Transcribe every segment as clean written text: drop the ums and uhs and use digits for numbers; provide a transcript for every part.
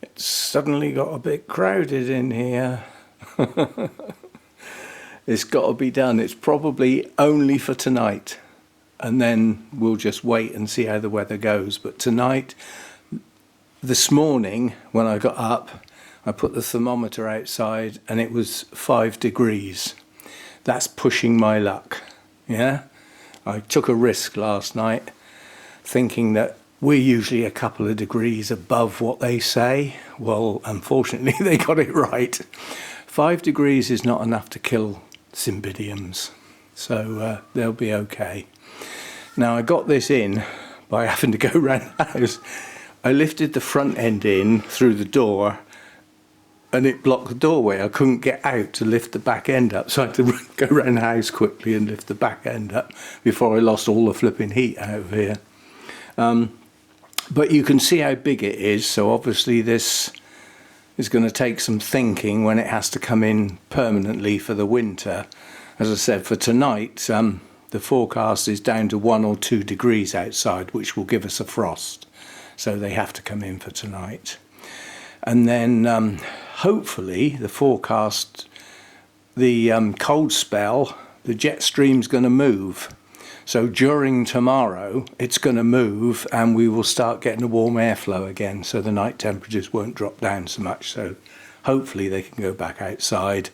It's suddenly got a bit crowded in here. It's got to be done. It's probably only for tonight, and then we'll just wait and see how the weather goes. But tonight, this morning when I got up, I put the thermometer outside and it was 5 degrees. That's pushing my luck. Yeah, I took a risk last night thinking that we're usually a couple of degrees above what they say. Well, unfortunately, they got it right. 5 degrees is not enough to kill Cymbidiums, so they'll be okay. Now, I got this in by having to go around the house. I lifted the front end in through the door and it blocked the doorway. I couldn't get out to lift the back end up, so I had to go around the house quickly and lift the back end up before I lost all the flipping heat out of here. But you can see how big it is, so obviously this is going to take some thinking when it has to come in permanently for the winter. As I said, for tonight, the forecast is down to 1 or 2 degrees outside, which will give us a frost. So they have to come in for tonight. And then hopefully the forecast, the cold spell, the jet stream's going to move. So during tomorrow, it's going to move and we will start getting a warm airflow again, so the night temperatures won't drop down so much. So hopefully they can go back outside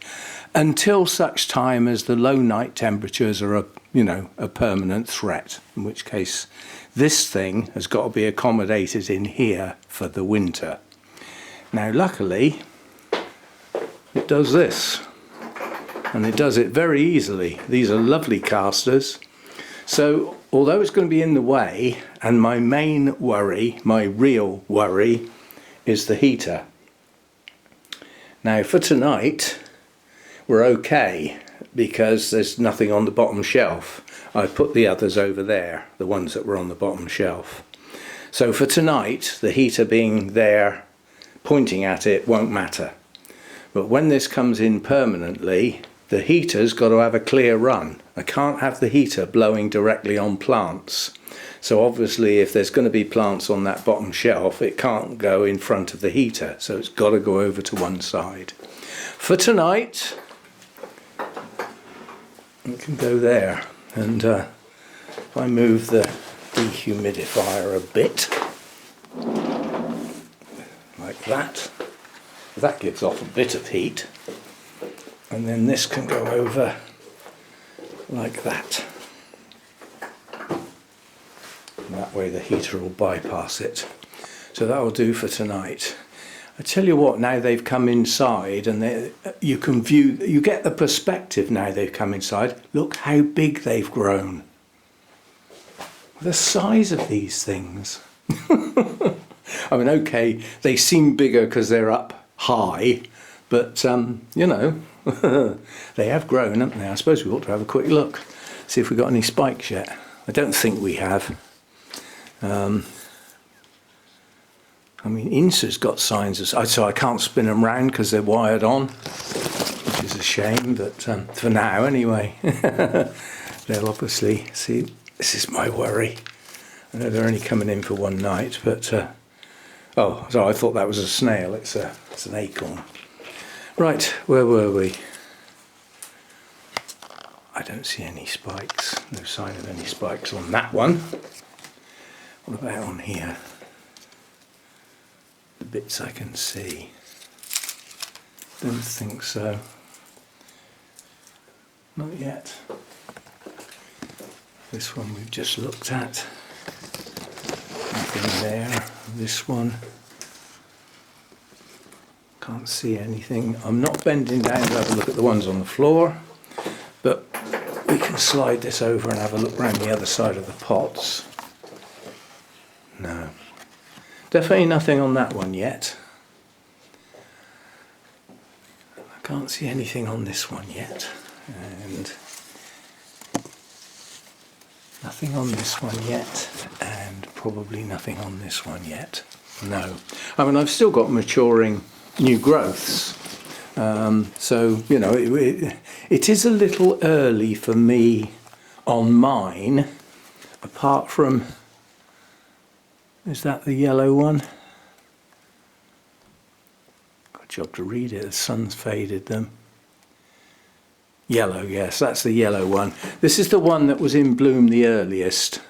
until such time as the low night temperatures are a permanent threat, in which case this thing has got to be accommodated in here for the winter. Now, luckily, it does this, and it does it very easily. These are lovely casters. So although it's going to be in the way, and my main worry, my real worry, is the heater. Now for tonight, we're okay because there's nothing on the bottom shelf. I put the others over there, the ones that were on the bottom shelf. So for tonight, the heater being there, pointing at it, won't matter. But when this comes in permanently, the heater's got to have a clear run. I can't have the heater blowing directly on plants. So obviously if there's going to be plants on that bottom shelf, it can't go in front of the heater. So it's got to go over to one side. For tonight, it can go there. And if I move the dehumidifier a bit, like that, that gives off a bit of heat. And then this can go over like that. And that way the heater will bypass it. So that will do for tonight. I tell you what, now they've come inside and you can view, you get the perspective now they've come inside. Look how big they've grown. The size of these things. I mean, okay, they seem bigger because they're up high, but you know, they have grown, haven't they? I suppose we ought to have a quick look, see if we've got any spikes yet. I don't think we have. I mean, Insa's got signs of, so I can't spin them round because they're wired on, which is a shame, but for now anyway. They'll obviously see, this is my worry. I know they're only coming in for one night, but oh, so I thought that was a snail. It's an acorn. Right, where were we? I don't see any spikes. No sign of any spikes on that one. What about on here? The bits I can see. Don't think so. Not yet. This one we've just looked at. Nothing there. This one. Can't see anything. I'm not bending down to have a look at the ones on the floor, but we can slide this over and have a look around the other side of the pots. No. Definitely nothing on that one yet. I can't see anything on this one yet. And nothing on this one yet. And probably nothing on this one yet. No. I mean, I've still got maturing new growths. So, you know, it is a little early for me on mine, apart from, is that the yellow one? job to read it, the sun's faded them. Yellow, yes, that's the yellow one. This is the one that was in bloom the earliest.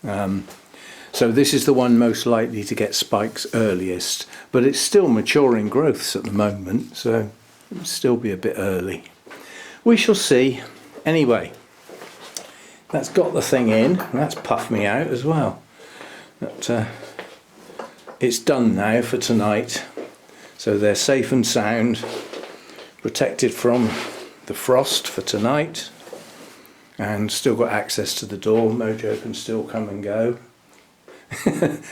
So this is the one most likely to get spikes earliest, but it's still maturing growths at the moment, so it'll still be a bit early. We shall see. Anyway, that's got the thing in, and that's puffed me out as well. But it's done now for tonight, so they're safe and sound, protected from the frost for tonight, and still got access to the door. Mojo can still come and go.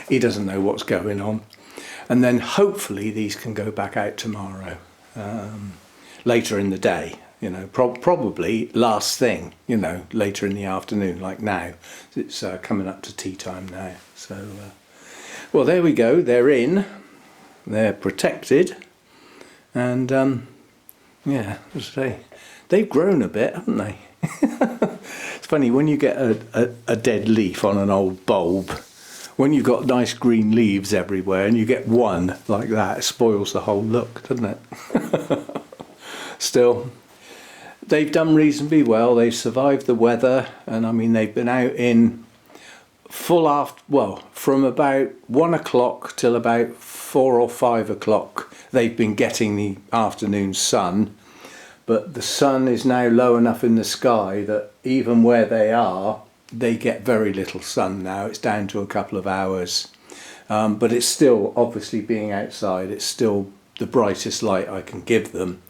He doesn't know what's going on. And then hopefully these can go back out tomorrow, later in the day, you know, probably last thing, you know, later in the afternoon, like now. It's coming up to tea time now. So, well, there we go. They're in, they're protected, and yeah, as I say, they've grown a bit, haven't they? It's funny when you get a dead leaf on an old bulb. When you've got nice green leaves everywhere and you get one like that, it spoils the whole look, doesn't it? Still, they've done reasonably well. They've survived the weather, and I mean they've been out in full after, well, from about 1 o'clock till about 4 or 5 o'clock. They've been getting the afternoon sun, but the sun is now low enough in the sky that even where they are, they get very little sun now. It's down to a couple of hours, but it's still, obviously being outside, it's still the brightest light I can give them,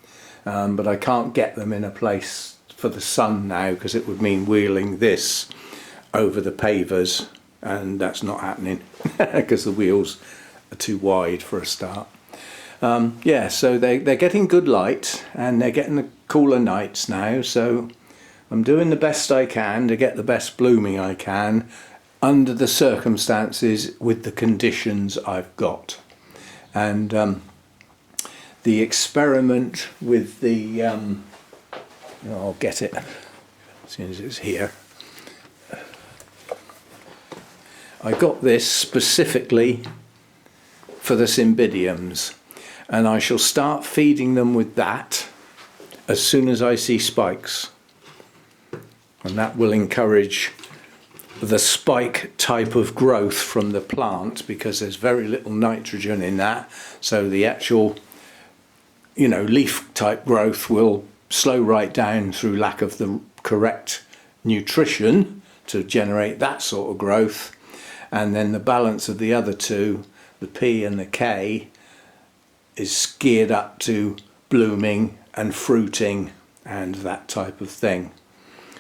but I can't get them in a place for the sun now because it would mean wheeling this over the pavers, and that's not happening because the wheels are too wide for a start. Yeah, so they're getting good light and they're getting the cooler nights now, so I'm doing the best I can to get the best blooming I can under the circumstances with the conditions I've got. And the experiment with the, I'll get it as soon as it's here. I got this specifically for the Cymbidiums, and I shall start feeding them with that as soon as I see spikes. And that will encourage the spike type of growth from the plant because there's very little nitrogen in that. So the actual, you know, leaf type growth will slow right down through lack of the correct nutrition to generate that sort of growth. And then the balance of the other two, the P and the K, is geared up to blooming and fruiting and that type of thing.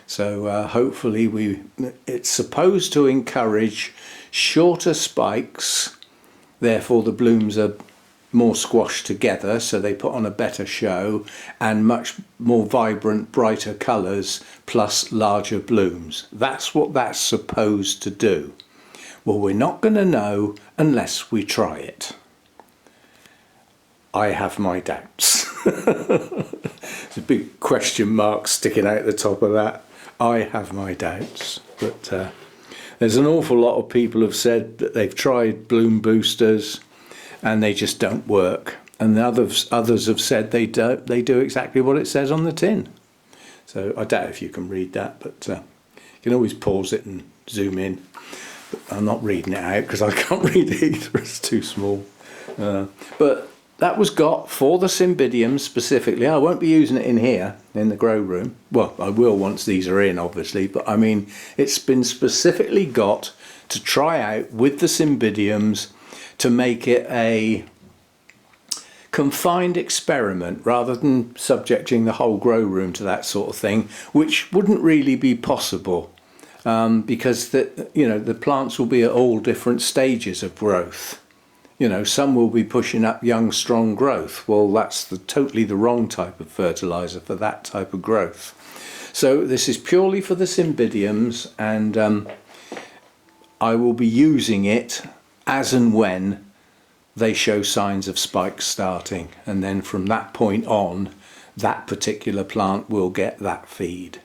So hopefully it's supposed to encourage shorter spikes, therefore the blooms are more squashed together, so they put on a better show, and much more vibrant, brighter colours plus larger blooms. That's what that's supposed to do. Well, we're not going to know unless we try it. I have my doubts. There's a big question mark sticking out the top of that. I have my doubts, but there's an awful lot of people have said that they've tried bloom boosters and they just don't work, and others have said they do exactly what it says on the tin. So I doubt if you can read that, but you can always pause it and zoom in. But I'm not reading it out because I can't read it either, it's too small. But that was got for the Cymbidium specifically. I won't be using it in here in the grow room. Well, I will once these are in, obviously, but I mean it's been specifically got to try out with the Cymbidiums to make it a confined experiment rather than subjecting the whole grow room to that sort of thing, which wouldn't really be possible because the plants will be at all different stages of growth. You know, some will be pushing up young, strong growth. Well, that's totally the wrong type of fertiliser for that type of growth. So this is purely for the Cymbidiums, and I will be using it as and when they show signs of spikes starting. And then from that point on, that particular plant will get that feed.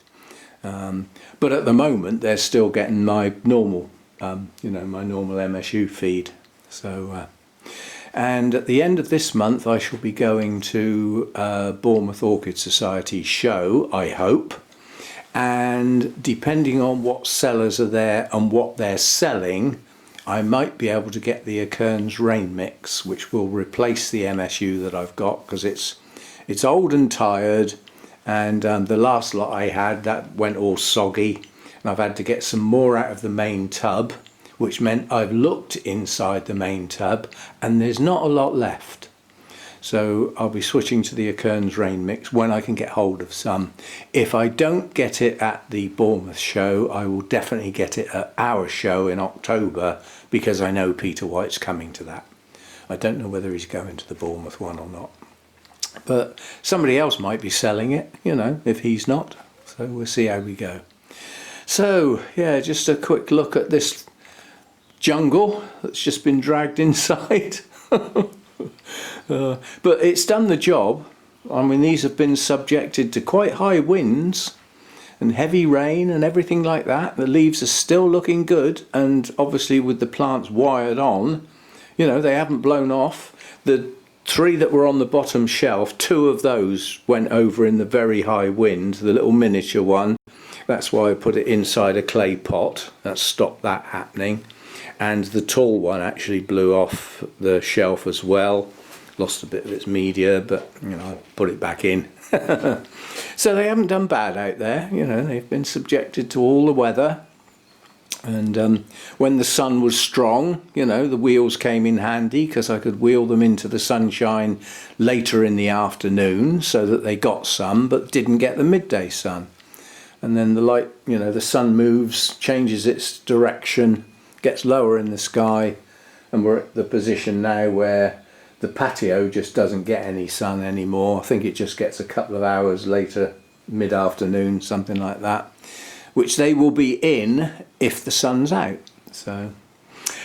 But at the moment, they're still getting my normal, my normal MSU feed. So And at the end of this month I shall be going to Bournemouth Orchid Society show, I hope, and depending on what sellers are there and what they're selling, I might be able to get the Akerns Rain Mix, which will replace the MSU that I've got, because it's old and tired, and the last lot I had, that went all soggy, and I've had to get some more out of the main tub, which meant I've looked inside the main tub and there's not a lot left. So I'll be switching to the Akerns Rain Mix when I can get hold of some. If I don't get it at the Bournemouth show, I will definitely get it at our show in October, because I know Peter White's coming to that. I don't know whether he's going to the Bournemouth one or not, but somebody else might be selling it, you know, if he's not. So we'll see how we go. So yeah, just a quick look at this jungle that's just been dragged inside. But it's done the job. I mean, these have been subjected to quite high winds and heavy rain and everything like that. The leaves are still looking good, and obviously with the plants wired on, you know, they haven't blown off. The 3 that were on the bottom shelf, 2 of those went over in the very high wind. The little miniature one, that's why I put it inside a clay pot. That stopped that happening. And the tall one actually blew off the shelf as well. Lost a bit of its media, but you know, I put it back in. So they haven't done bad out there, you know, they've been subjected to all the weather. And when the sun was strong, you know, the wheels came in handy, because I could wheel them into the sunshine later in the afternoon so that they got some but didn't get the midday sun. And then the light, you know, the sun moves, changes its direction, gets lower in the sky, and we're at the position now where the patio just doesn't get any sun anymore. I think it just gets a couple of hours later, mid-afternoon, something like that, which they will be in if the sun's out. So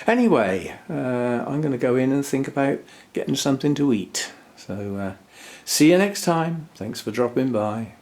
anyway, I'm going to go in and think about getting something to eat. So see you next time. Thanks for dropping by.